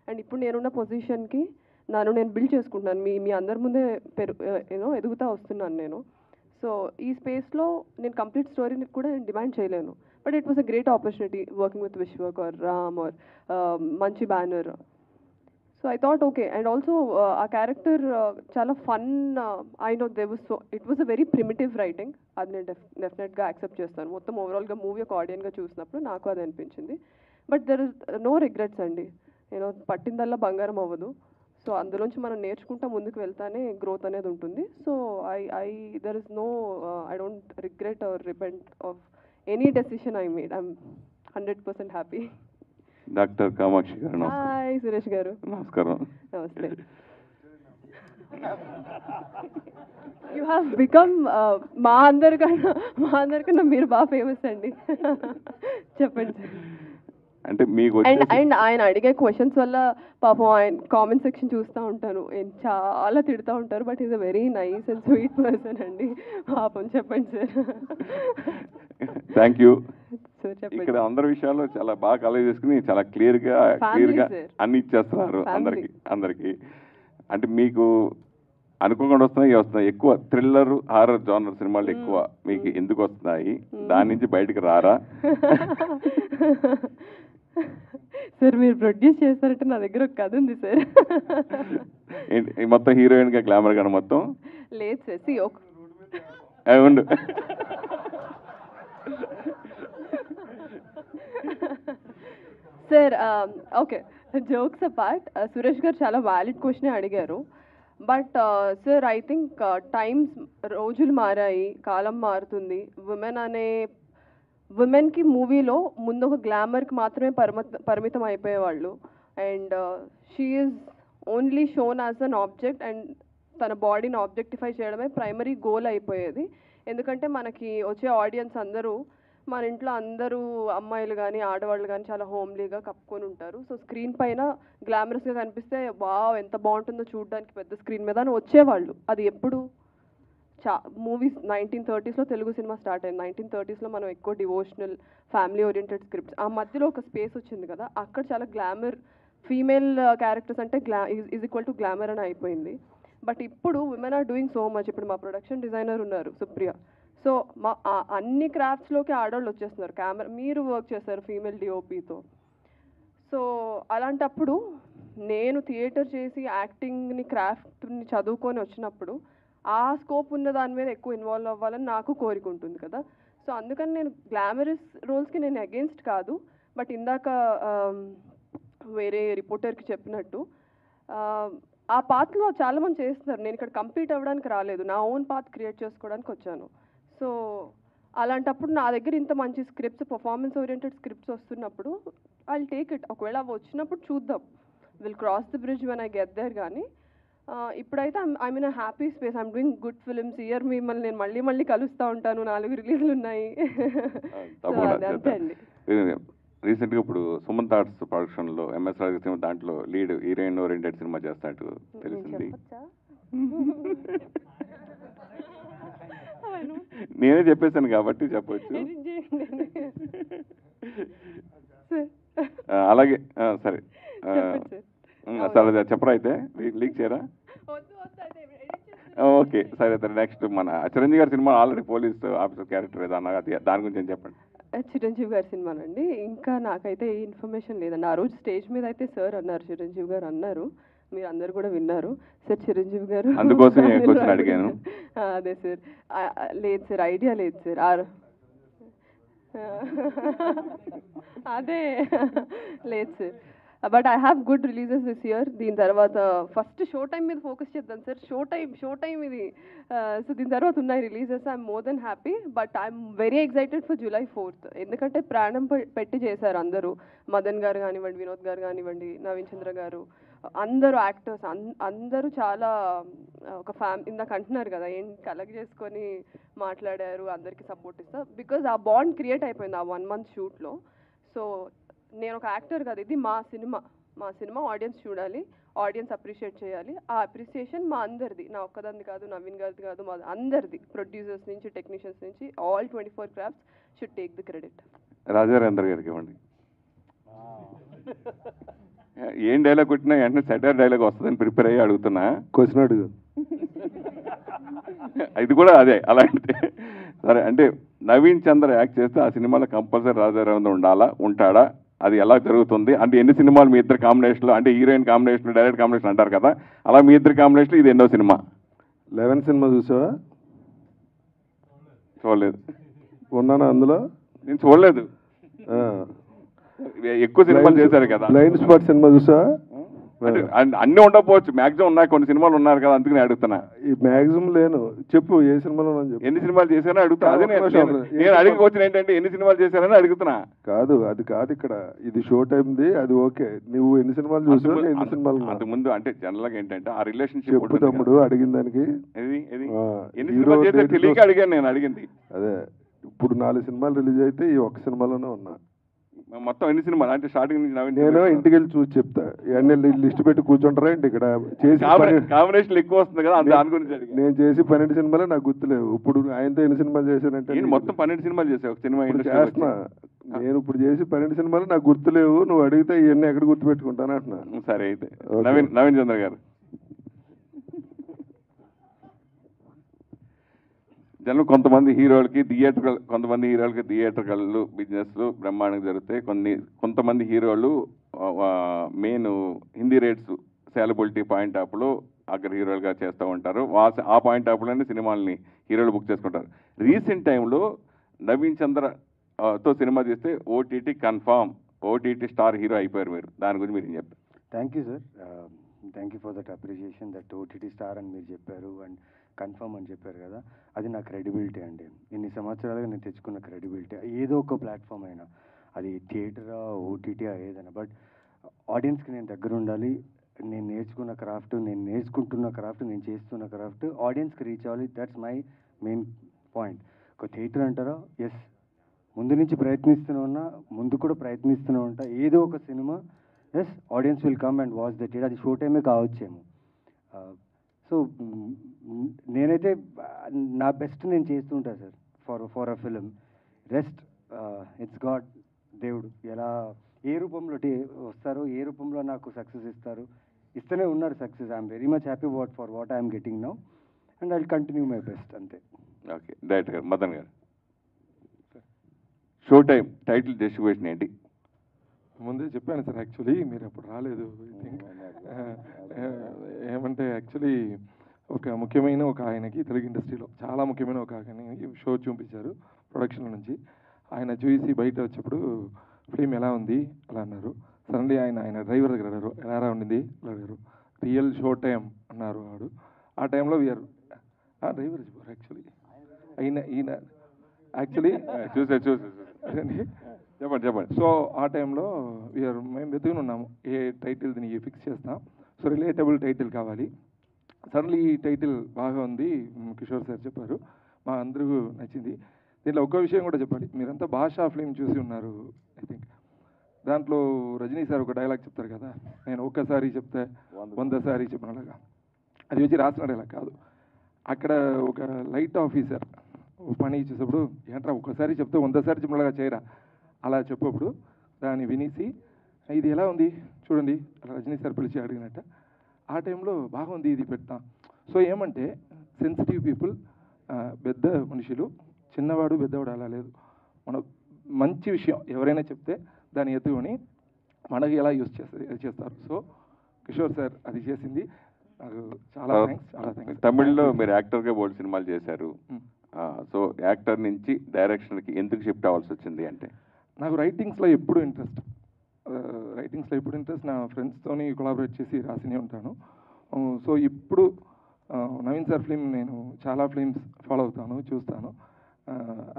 అండ్ ఇప్పుడు నేనున్న పొజిషన్కి నేను బిల్డ్ చేసుకుంటున్నాను, మీ అందరి ముందే ఎదుగుతూ వస్తున్నాను నేను. సో ఈ స్పేస్లో నేను కంప్లీట్ స్టోరీని కూడా నేను డిమాండ్ చేయలేను, but it was a great opportunity working with Vishwak or Ram or మంచి banner. So I thought okay. And also ఆ క్యారెక్టర్ చాలా fun. I know it was a very primitive writing, అది నేను డెఫినెట్గా యాక్సెప్ట్ చేస్తాను. మొత్తం ఓవరాల్గా మూవీ ఒక ఆడియన్గా చూసినప్పుడు నాకు అది అనిపించింది. But there is no regrets అండి. పట్టిందల్లా బంగారం అవ్వదు. సో అందులోంచి మనం నేర్చుకుంటా ముందుకు వెళ్తానే గ్రోత్ అనేది ఉంటుంది. So there is no I don't regret or repent of any decision I made. I'm 100% happy. Doctor Kamakshi గారు. హాయ్ సురేష్ గారు. నమస్కారం. నమస్తే. యూ హ్యావ్ బికమ్ మా అందరికన్నా మీరు బాగా ఫేమస్ అండి. చెప్పండి. అంటే మీకు అండ్ ఆయన అడిగే క్వశ్చన్స్ వల్ల పాపం ఆయన కామెంట్ సెక్షన్ చూస్తూ ఉంటాను, చాలా తిడుతూ ఉంటారు, but is a very nice and sweet person అండి. పాపం. చెప్పండి సార్. Thank you. ఇక్కడ అందరి విషయాల్లో చాలా బాగా కలెక్ట్ చేసుకుని చాలా క్లియర్గా అన్ని ఇచ్చేస్తున్నారు అందరికి. అంటే మీకు అనుకోకుండా వస్తున్నాయి ఎక్కువ థ్రిల్లర్ హారర్ జానర్ సినిమాలు ఎక్కువ మీకు ఎందుకు వస్తున్నాయి? దాని నుంచి బయటకు రారా? సార్ మీరు ప్రొడ్యూస్ చేస్తారంటే నా దగ్గర ఒక కథ ఉంది సార్. మొత్తం హీరోయిన్ గా గ్లామర్ గా మొత్తం లేదు సార్. ఉండు. Sir okay, jokes apart, Suresh గారు చాలా వ్యాలిడ్ క్వశ్చన్ అడిగారు. But sir I think times, రోజులు మారాయి, కాలం మారుతుంది. ఉమెన్కి మూవీలో ముందు ఒక గ్లామర్కి మాత్రమే పరిమితం అయిపోయేవాళ్ళు. And she is only shown as an object and తన బాడీని ఆబ్జెక్టిఫై చేయడమే ప్రైమరీ గోల్ అయిపోయేది. ఎందుకంటే మనకి వచ్చే ఆడియన్స్ అందరూ మన ఇంట్లో అందరూ అమ్మాయిలు కానీ ఆడవాళ్ళు కానీ చాలా హోమ్లీగా కప్పుకొని ఉంటారు. సో స్క్రీన్ పైన గ్లామరస్గా కనిపిస్తే వావ్ ఎంత బాగుంటుందో చూడడానికి పెద్ద స్క్రీన్ మీద అని వచ్చేవాళ్ళు. అది ఎప్పుడు movies 1930s Telugu cinema start అయింది. 1930s మనం ఎక్కువ డివోషనల్ ఫ్యామిలీ ఓరియంటెడ్ స్క్రిప్ట్స్. ఆ మధ్యలో ఒక స్పేస్ వచ్చింది కదా, అక్కడ చాలా గ్లామర్, ఫీమేల్ క్యారెక్టర్స్ అంటే ఈజ్ ఈక్వల్ టు గ్లామర్ అని అయిపోయింది. బట్ ఇప్పుడు women are doing so much. ఇప్పుడు మా ప్రొడక్షన్ డిజైనర్ ఉన్నారు సుప్రియ. సో మా అన్ని క్రాఫ్ట్స్లోకి ఆడవాళ్ళు వచ్చేస్తున్నారు. మీరు వర్క్ చేస్తారు ఫీమేల్ డిఓపితో. సో అలాంటప్పుడు నేను థియేటర్ చేసి యాక్టింగ్ని క్రాఫ్ట్ని చదువుకొని వచ్చినప్పుడు ఆ స్కోప్ ఉన్న దాని మీద ఎక్కువ ఇన్వాల్వ్ అవ్వాలని నాకు కోరిక ఉంటుంది కదా. సో అందుకని నేను గ్లామరస్ రోల్స్కి నేను అగేన్స్ట్ కాదు. బట్ ఇందాక వేరే రిపోర్టర్కి చెప్పినట్టు ఆ పాత్లో చాలామంది చేస్తున్నారు. నేను ఇక్కడ కంప్లీట్ అవ్వడానికి రాలేదు, నా ఓన్ పాత్ క్రియేట్ చేసుకోవడానికి వచ్చాను. సో అలాంటప్పుడు నా దగ్గర ఇంత మంచి స్క్రిప్ట్స్, పర్ఫార్మెన్స్ ఓరియంటెడ్ స్క్రిప్ట్స్ వస్తున్నప్పుడు ఐ విల్ టేక్ ఇట్. ఒకవేళ అవి వచ్చినప్పుడు చూద్దాం, will cross the bridge when I get there. కానీ ఇప్పుడైతే I mean happy space, I'm doing good films. Year మిమ్మల్ని నేను మళ్ళీ కలుస్తూ ఉంటాను. 4 రిలీజ్లు ఉన్నాయి. అంతే అండి. రీసెంట్గా ఇప్పుడు సుమంత్ ఆర్ట్స్ ప్రొడక్షన్లో ఎంఎస్ రాజు సినిమా దాంట్లో లీడ్ హీరోయిన్ ఓరియంటెడ్ సినిమా చేస్తాడు తెలిసింది. నేనే చెప్పేశాను కాబట్టి చెప్పవచ్చు. అలాగే సరే సరే చెప్పరా అయితే లీక్ చేయరా? ఓకే సరే సరే. నెక్స్ట్ మన చిరంజీవి గారి cinema already police officer character ఏదో అన్నారు, దాని గురించి ఏం చెప్పండి. చిరంజీవి గారి సినిమానండి, ఇంకా నాకైతే ఏ ఇన్ఫర్మేషన్ లేదండి. ఆ రోజు స్టేజ్ మీద అయితే సార్ అన్నారు, చిరంజీవి గారు అన్నారు, మీరు అందరు కూడా విన్నారు. సార్ చిరంజీవి గారు అందుకోసం అడిగాను. అదే సార్, లేదు సార్, ఐడియా లేదు సార్. అదే లేదు sir. But I have good releases this year. దీని తర్వాత ఫస్ట్ షో టైం మీద ఫోకస్ చేద్దాం సార్. షో టైం ఇది. సో దీని తర్వాత ఉన్నాయి releases. I'm more than happy. But I'm very excited for July 4th. ఎందుకంటే ప్రాణం పెట్టి చేశారు అందరూ. మదన్ గారు కానివ్వండి, వినోద్ గారు కానివ్వండి, నవీన్ చంద్ర గారు, అందరూ యాక్టర్స్ అందరూ చాలా ఒక ఇందాక అంటున్నారు కదా, ఏం కలెక్ట్ చేసుకొని మాట్లాడారు, అందరికీ సపోర్ట్ ఇస్తా. బికాజ్ ఆ బాండ్ క్రియేట్ అయిపోయింది ఆ 1 month షూట్లో. సో నేను ఒక యాక్టర్ కదా, ఇది మా సినిమా ఆడియన్స్ చూడాలి, ఆడియన్స్ అప్రిషియేట్ చేయాలి. ఆ అప్రిసియేషన్ మా అందరిది, నా ఒక్కదాన్ని కాదు, నవీన్ గారిది కాదు, మా అందరిది. ప్రొడ్యూసర్స్ నుంచి, టెక్నీషియన్స్ నుంచి, all 24 crafts should take the credit. Rajarendra గారికి ఇవ్వండి. ఏం డైలాగ్ కొట్టినా వెంటనే సెటర్ డైలాగ్ వస్తుందని ప్రిపేర్ అయ్యి అడుగుతున్నా. క్వశ్చన్ అడుగు. ఇది కూడా అదే అలాంటి. సరే, అంటే నవీన్ చంద్ర యాక్ట్ చేస్తే ఆ సినిమాలో కంపల్సరీ రాజారేంద్ర ఉంటాడా? అది ఎలా జరుగుతుంది? అంటే ఎన్ని సినిమాలు మీ ఇద్దరు కాంబినేషన్లో, అంటే హీరోయిన్ కాంబినేషన్, డైరెక్ట్ కాంబినేషన్ అంటారు కదా, అలా మీ ఇద్దరు కాంబినేషన్లో ఇది ఎన్నో సినిమా? 11 సినిమా చూసావా? చూడలేదు. ఉన్నానా అందులో? నేను చూడలేదు. ఎక్కువ సినిమాలు చేశారు కదా. బ్లైండ్ స్పాట్ సినిమా చూసావా? అన్నీ ఉండకపోవచ్చు, మ్యాక్సిమం ఉన్నాయి, కొన్ని సినిమాలు ఉన్నారు కదా, అందుకని అడుగుతున్నా. ఈ మ్యాక్సిమం లేను. చెప్పు ఏ సినిమాలో చెప్పు. ఎన్ని సినిమాలు చేశారని అడుగుతున్నా. అదే నేను అడిగిపోవచ్చు ఏంటంటే ఎన్ని సినిమాలు చేశారని అడుగుతున్నా. కాదు, అది కాదు ఇక్కడ. ఇది షో టైంది, అది ఓకే. నువ్వు ఎన్ని సినిమాలు చూసావు? ఎన్ని సినిమాలు? అంతకుముందు అంటే జనరల్ గా ఏంటంటే ఆ రిలేషన్షిప్. చెప్పు తమ్ముడు, అడిగిన దానికి. ఎన్ని సినిమాలు చేశారు తెలియక అడిగాను నేను. అడిగింది అదే. ఇప్పుడు 4 సినిమాలు రిలీజ్ అయితే ఈ ఒక్క సినిమాలోనే ఉన్నా. మొత్తం ఎన్ని సినిమాలు అంటే స్టార్టింగ్ నుంచి? నేను ఇంటికి వెళ్ళి చూసి చెప్తా. ఇవన్నీ లిస్ట్ పెట్టి కూర్చుంటారా ఏంటి ఇక్కడ? చేసి కాంబినేషన్ ఎక్కువ వస్తుంది కదా, దాని గురించి. నేను చేసి 12 సినిమాలే నాకు గుర్తులేవు. ఇప్పుడు ఆయనతో ఎన్ని సినిమాలు చేశానంటే? మొత్తం 12 సినిమాలు చేసావు సినిమా చేస్తున్నా. నేను ఇప్పుడు చేసి 12 సినిమాలు నాకు గుర్తులేవు. నువ్వు అడిగితే ఇవన్నీ ఎక్కడ గుర్తుపెట్టుకుంటాను అంటున్నా. సరే అయితే నవీన్ చంద్ర గారు. జనం కొంతమంది హీరోలకి థియేటర్కల్ బిజినెస్లు బ్రహ్మాండంగా జరుగుతాయి. కొంతమంది హీరోలు main Hindi rates saleability point ఆఫ్లో అక్కడ హీరోలుగా చేస్తూ ఉంటారు. ఆ పాయింట్ ఆఫ్లోనే సినిమాలని హీరోలు బుక్ చేసుకుంటారు. రీసెంట్ టైంలో నవీన్ చంద్రతో సినిమా చేస్తే OTT confirm, OTT star hero అయిపోయారు మీరు. దాని గురించి మీరు ఏం చెప్తారు? Thank you sir. Thank you for that appreciation. That OTT star అని మీరు చెప్పారు అండ్ కన్ఫర్మ్ అని చెప్పారు కదా, అది నా క్రెడిబిలిటీ అండి. ఇన్ని సంవత్సరాలుగా నేను తెచ్చుకున్న క్రెడిబిలిటీ. ఏదో ఒక ప్లాట్ఫామ్ అయినా, అది థియేటరా, ఓటీటీ ఏదైనా, బట్ ఆడియన్స్కి నేను దగ్గర ఉండాలి. నేను నేర్చుకున్న క్రాఫ్ట్, నేను నేర్చుకుంటున్న క్రాఫ్ట్, నేను చేస్తున్న క్రాఫ్ట్ ఆడియన్స్కి రీచ్ అవ్వాలి. That's my main point. ఒక థియేటర్ అంటారా? ఎస్, ముందు నుంచి ప్రయత్నిస్తూనే ఉన్నా, ముందు కూడా ప్రయత్నిస్తూనే ఉంటా. ఏదో ఒక cinema as audience will come and watch that. అది షో టైమే కావచ్చేమో. సో నేనైతే నా బెస్ట్ నేను చేస్తుంటా sir for a film. Rest it's god, దేవుడు ఎలా ఏ రూపంలో వస్తారో, ఏ రూపంలో నాకు సక్సెస్ ఇస్తూనే ఉన్నారు success. I'm very much happy for what I'm getting now and I will continue my best. అంతే. ఓకే, డైరెక్టర్ గారు మదన్ గారు, షో టైం టైటిల్ డిస్ట్రిబ్యూషన్ ఏంటి? ముందే చెప్పాను సార్, యాక్చువల్లీ మీరు అప్పుడు రాలేదు. ఐ థింక్ ఏమంటే యాక్చువల్లీ ఒక ముఖ్యమైన ఒక ఆయనకి తెలుగు ఇండస్ట్రీలో చాలా ముఖ్యమైన ఒక ఆయనకి షో చూపించారు ప్రొడక్షన్ నుంచి. ఆయన చూసి బయట వచ్చేప్పుడు ఫిలిం ఎలా ఉంది అలా అన్నారు. సడన్లీ ఆయన డ్రైవర్ దగ్గర అన్నారు, ఎలా ఉండింది అలా అన్నారు. రియల్ షో టైం అన్నారు వాడు. ఆ టైంలో వీఆర్ డ్రైవర్ యాక్చువల్లీ ఈయన యాక్చువల్లీ చెప్పండి. సో ఆ టైంలో మేము వెతుకుని ఉన్నాము ఏ టైటిల్ దీనికి ఫిక్స్ చేస్తాం. సో రిలేటబుల్ టైటిల్ కావాలి. సడన్లీ ఈ టైటిల్ బాగా ఉంది, కిషోర్ సార్ చెప్పారు, మా అందరికీ నచ్చింది. దీంట్లో ఒక్క విషయం కూడా చెప్పాలి, మీరంతా భాషా ఫిలిం చూసి ఉన్నారు ఐ థింక్. దాంట్లో రజనీ సార్ ఒక డైలాగ్ చెప్తారు కదా, నేను ఒక్కసారి చెప్తే 100 సారి చెప్పినలాగా. అది వచ్చి రాసిన డైలాగ్ కాదు. అక్కడ ఒక లైట్ ఆఫీసర్ పని ఇచ్చేటప్పుడు ఏంట్రా ఒక్కసారి చెప్తే 100 సారి చెప్పినలాగా చేయరా అలా చెప్పప్పుడు దాన్ని వినేసి ఇది ఎలా ఉంది చూడండి అలా రజనీ సార్ పిలిచి అడిగినట్ట. ఆ టైంలో బాగుంది ఇది పెడతాం. సో ఏమంటే సెన్సిటివ్ పీపుల్, పెద్ద మనుషులు, చిన్నవాడు పెద్దవాడు అలా లేదు. మన మంచి విషయం ఎవరైనా చెప్తే దాన్ని ఎత్తుకొని మనకి ఎలా యూజ్ చేస్తారు. సో కిషోర్ సార్ అది చేసింది నాకు చాలా థ్యాంక్స్, చాలా థ్యాంక్స్. తమిళ్లో మీరు యాక్టర్గా బోల్డ్ సినిమాలు చేశారు. సో యాక్టర్ నుంచి డైరెక్షన్కి ఎందుకు షిఫ్ట్ అవ్వాల్సి వచ్చింది అంటే? నాకు రైటింగ్స్లో ఎప్పుడు ఇంట్రెస్ట్, నా ఫ్రెండ్స్తోని కొలాబరేట్ చేసి రాసినే ఉంటాను. సో ఇప్పుడు నవీన్ సార్ ఫిలిం నేను చాలా ఫిలిమ్స్ ఫాలో అవుతాను, చూస్తాను.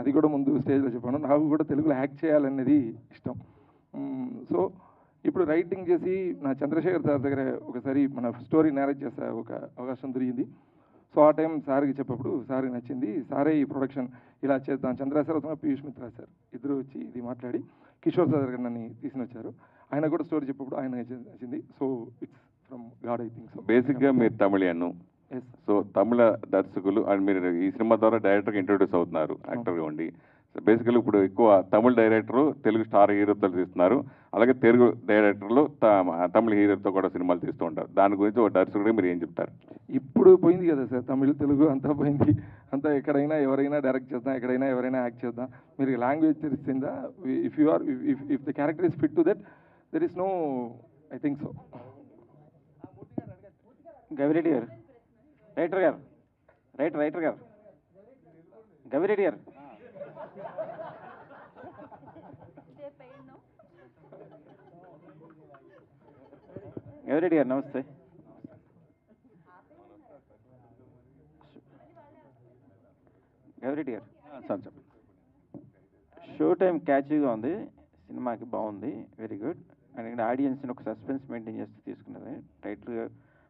అది కూడా ముందు స్టేజ్లో చెప్పాను, నాకు కూడా తెలుగులో యాక్ట్ చేయాలనేది ఇష్టం. సో ఇప్పుడు రైటింగ్ చేసి నా చంద్రశేఖర్ సార్ దగ్గర ఒకసారి మన స్టోరీ నేరేట్ చేసే ఒక అవకాశం దొరికింది. సో ఆ టైం సార్కి చెప్పప్పుడు సార్కి నచ్చింది. సారే ఈ ప్రొడక్షన్ ఇలా చేద్దాం, చంద్రశేఖర్ పీయూష్ మిత్రా సార్ ఇద్దరు వచ్చి ఇది మాట్లాడి కిషోర్ సార్ దగ్గర నన్ను తీసుకుని వచ్చారు. ఆయన కూడా స్టోరీ చెప్పప్పుడు ఆయన నచ్చింది. So it's from God I think. So బేసిక్గా మీరు తమిళియన్, సో తమిళ దర్శకులు అండ్ మీరు ఈ సినిమా ద్వారా డైరెక్టర్గా ఇంట్రొడ్యూస్ అవుతున్నారు యాక్టర్గా ఉండి. బేసికలీ ఇప్పుడు ఎక్కువ తమిళ డైరెక్టరు తెలుగు స్టార్ హీరోతో తీస్తున్నారు, అలాగే తెలుగు డైరెక్టర్లు తమిళ హీరోతో కూడా సినిమాలు తీస్తూ ఉంటారు. దాని గురించి ఒక దర్శకుడిగా మీరు ఏం చెప్తారు? ఇప్పుడు పోయింది కదా సార్, తమిళ తెలుగు అంతా పోయింది. అంతా ఎక్కడైనా ఎవరైనా డైరెక్ట్ చేద్దాం, ఎక్కడైనా ఎవరైనా యాక్ట్ చేద్దాం. మీరు లాంగ్వేజ్ తెలిసిందా, if you are if the character is fit to that there is no I think so. Gavireddy గారు, రైటర్ గారు గవిరెడ్డి గారు గవిరెడ్డి గారు నమస్తే. గవిరెడ్డి గారు సార్ చెప్పండి. షో టైం క్యాచీగా ఉంది, సినిమాకి బాగుంది, వెరీ గుడ్. అండ్ ఆడియన్స్ని ఒక సస్పెన్స్ మెయింటైన్ చేస్తూ తీసుకున్నది, టైటిల్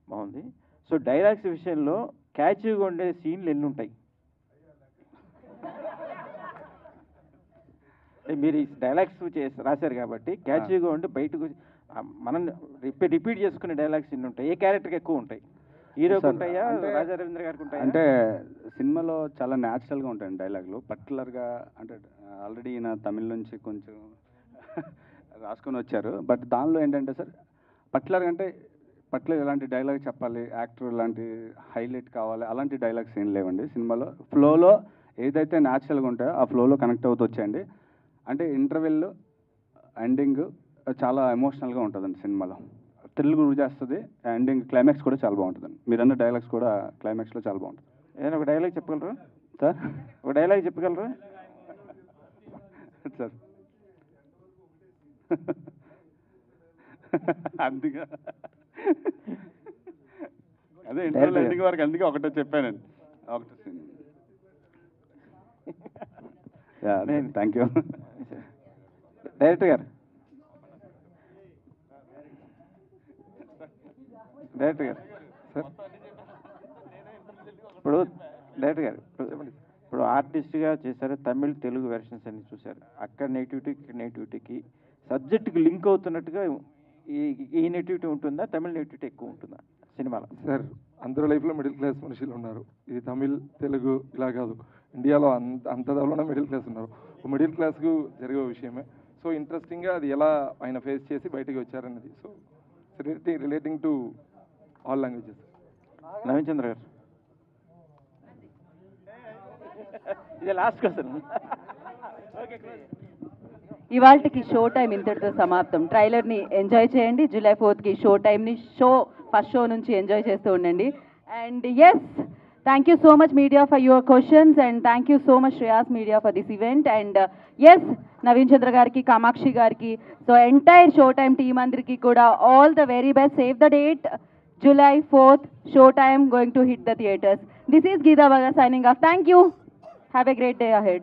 బాగుంది. సో డైలాగ్స్ విషయంలో క్యాచీగా ఉండే సీన్లు ఎన్ని ఉంటాయి? మీరు ఈ డైలాగ్స్ రాశారు కాబట్టి క్యాచీగా ఉండి బయటకు మనం రిపీట్ చేసుకునే డైలాగ్స్ ఎన్ని ఉంటాయి? ఏ క్యారెక్టర్కి ఎక్కువ ఉంటాయి? హీరోకి ఉంటాయా, రాజా రవీంద్ర గారికి ఉంటాయా? అంటే సినిమాలో చాలా న్యాచురల్గా ఉంటాయండి డైలాగులు. పర్టికులర్గా అంటే ఆల్రెడీ ఈయన తమిళ నుంచి కొంచెం రాసుకొని వచ్చారు. బట్ దానిలో ఏంటంటే సార్ పర్టికులర్గా అంటే పర్టికులర్ ఎలాంటి డైలాగ్ చెప్పాలి, యాక్టర్ ఇలాంటి హైలైట్ కావాలి అలాంటి డైలాగ్స్ ఏం లేవండి సినిమాలో. ఫ్లోలో ఏదైతే న్యాచురల్గా ఉంటాయో ఆ ఫ్లోలో కనెక్ట్ అవుతూ వచ్చాయండి. అంటే ఇంటర్వెల్ ఎండింగ్ చాలా ఎమోషనల్గా ఉంటుందండి సినిమాలో. థ్రిల్ గురి చేస్తుంది. ఎండింగ్ క్లైమాక్స్ కూడా చాలా బాగుంటుందండి. మీరన్న డైలాగ్స్ కూడా క్లైమాక్స్లో చాలా బాగుంటుంది. ఏదైనా ఒక డైలాగ్ చెప్పగలరా సార్? ఒక డైలాగ్ చెప్పగలరా సార్? అందుకే అదే ఇంటర్వ్యూలో ఎండింగ్ వరకు అందుకే ఒకటే చెప్పానండి. ఒకటే థ్యాంక్ యూ. డైరెక్టర్ గారు ఇప్పుడు డైరెక్టర్ గారు ఇప్పుడు ఆర్టిస్ట్గా చేశారు, తమిళ్ తెలుగు వెర్షన్స్ అన్ని చూశారు. అక్కడ నేటివిటీ ఇక్కడ నేటివిటీకి సబ్జెక్ట్కి లింక్ అవుతున్నట్టుగా ఈ నేటివిటీ ఉంటుందా, తమిళ నేటివిటీ ఎక్కువ ఉంటుందా సినిమాలో? సార్ అందరూ లైఫ్లో మిడిల్ క్లాస్ మనుషులు ఉన్నారు. ఇది తమిళ్ తెలుగు ఇలా కాదు, ఇండియాలో అంత దానిలోనే మిడిల్ క్లాస్ ఉన్నారు. మిడిల్ క్లాస్కు జరిగే విషయమే. సో ఇంట్రెస్టింగ్గా అది ఎలా ఆయన ఫేస్ చేసి బయటికి వచ్చారన్నది. So relating to all languages. Naveen Chandra గారు ఇది లాస్ట్ క్వశ్చన్. ఓకే. ఇవాళకి షో టైం ఇంతటితో సమాప్తం. ట్రైలర్ని ఎంజాయ్ చేయండి. July 4th షో టైంని ఫస్ట్ షో నుంచి ఎంజాయ్ చేస్తూ ఉండండి. And yes, thank you so much media for your questions and thank you so much Shreyas media for this event. And yes, Naveen Chandra గారికి, కామాక్షి గారికి, so entire show time team అందరికీ కూడా all the very best. Save the date, July 4th, show time going to hit the theatres. This is Geeta Vaga signing off. Thank you. Have a great day ahead.